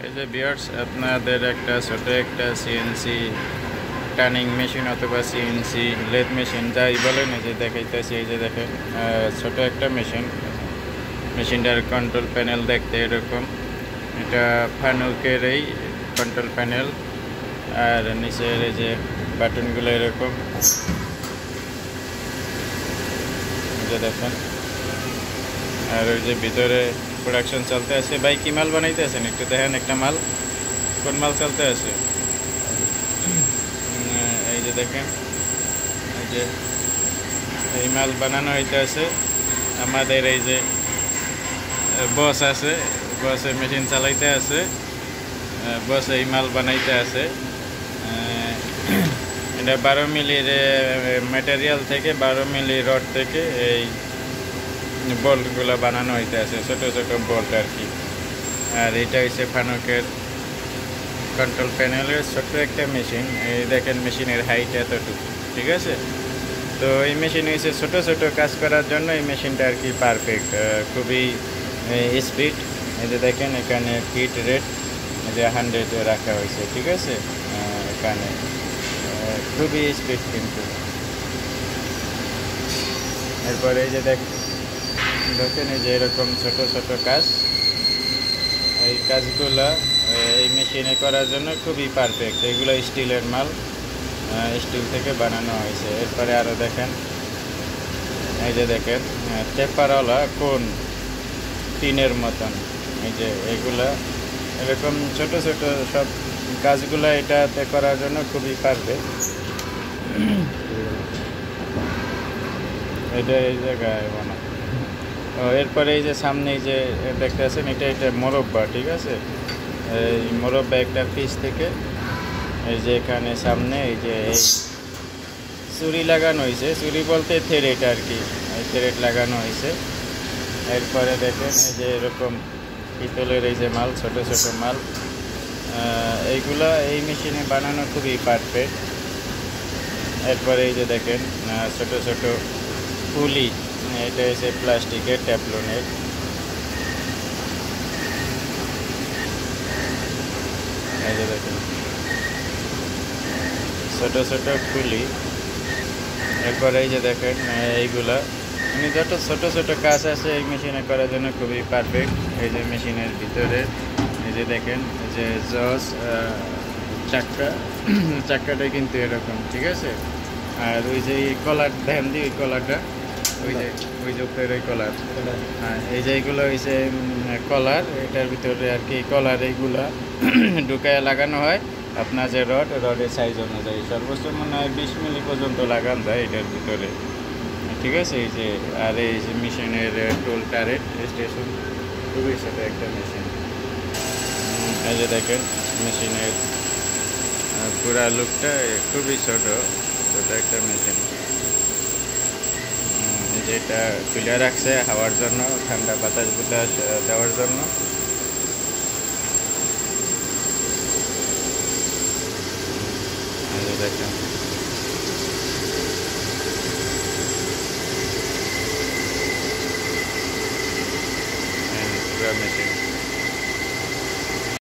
এই যে ভিউয়ার্স, আপনাদের একটা ছোট একটা সিএনসি টার্নিং মেশিন অথবা সিএনসি লেদ মেশিন যাই বলেন, এই যে দেখাইতেছি। এই যে দেখেন, ছোট একটা মেশিনটার কন্ট্রোল প্যানেল দেখতে এরকম। এটা ফানুকের এই কন্ট্রোল প্যানেল, আর নিচের এই যে বাটনগুলো এরকম, এই যে দেখেন। আর ওই যে ভিতরে প্রোডাকশন চলতে আছে। ভাই কি মাল বানাইতে আছেন একটু দেখেন, একটা মাল, কোন মাল চলতে আছে? এই যে দেখেন, এই যে এই মাল বানানো হইতে আছে। আমাদের এই যে বস আছে, বসে মেশিন চালাইতে আছে, বস এই মাল বানাইতে আছে। এটা 12 মিলির ম্যাটেরিয়াল থেকে, 12 মিলি রড থেকে এই বোল্টগুলো বানানো হইতে আছে, ছোট ছোট বোল্ট আর কি। আর এটা হচ্ছে ফানুকের কন্ট্রোল প্যানেলের ছোট্ট একটা মেশিন। এই দেখেন মেশিনের হাইট এতটুকু, ঠিক আছে। তো এই মেশিন হচ্ছে ছোট ছোট কাজ করার জন্য এই মেশিনটা আর কি পারফেক্ট, খুবই স্পিড। এই যে দেখেন এখানে ফিট রেট এই যে 100 রাখা হয়েছে, ঠিক আছে। এখানে খুবই স্পিড কিন্তু। এরপরে এই যে দেখেন এই যে এরকম ছোট ছোট কাজ, এই কাজগুলো এই মেশিনে করার জন্য খুবই পারফেক্ট। এগুলো স্টিলের মাল, স্টিল থেকে বানানো হয়েছে। এরপরে আরও দেখেন, এই যে দেখেন টেপারওয়ালা কোন টিনের মতন। এই যে এগুলা এরকম ছোট ছোট সব কাজগুলো এটাতে করার জন্য খুবই পারফেক্ট। এটা এই জায়গায় বানা। এরপরে এই যে সামনে এই যে দেখতে আছেন, এটা মোরব্বা, ঠিক আছে। এই মোরব্বা একটা পিস থেকে এই যে এখানে সামনে এই যে এই চুরি লাগানো হয়েছে, চুরি বলতে থ্রেড আর কি, এই থ্রেড লাগানো হয়েছে। এরপরে দেখেন এই যে এরকম পিতলের এই যে মাল, ছোট ছোট মাল, এইগুলা এই মেশিনে বানানো খুবই পারফেক্ট। এরপরে এই যে দেখেন ছোট ছোট পুলি, এটা হচ্ছে প্লাস্টিকের ট্যাপলনের। এই যে দেখেন ছোট ছোট পুলি। এরপরে এই যে দেখেন এইগুলা যত ছোট ছোট কাজ আছে এই মেশিনে করার জন্য খুবই পারফেক্ট। এই যে মেশিনের ভিতরে এই যে দেখেন এই যে জজ চাক্কাটা কিন্তু এরকম, ঠিক আছে। আর ওই যে কলার দেখেন দি, ওই কলারটা ওই যে উপরের ওই কলার, হ্যাঁ এই যে এইগুলো হয়েছে কলার। এটার ভিতরে আর কি কলার এইগুলা ঢুকায় লাগানো হয়। আপনার যে রডের সাইজ অনুযায়ী সর্বোচ্চ মনে হয় 20 মিলি পর্যন্ত লাগান যায় এটার ভিতরে, ঠিক আছে। এই যে আর এই যে মেশিনের টোল টারেট স্টেশন, খুবই ছোট একটা মেশিন। এই যে দেখেন মেশিনের পুরা লুকটা খুবই ছোট একটা মেশিন। যেটা খুলে রাখছে হাওয়ার জন্য, ঠান্ডা বাতাস দেওয়ার জন্য। দেখেন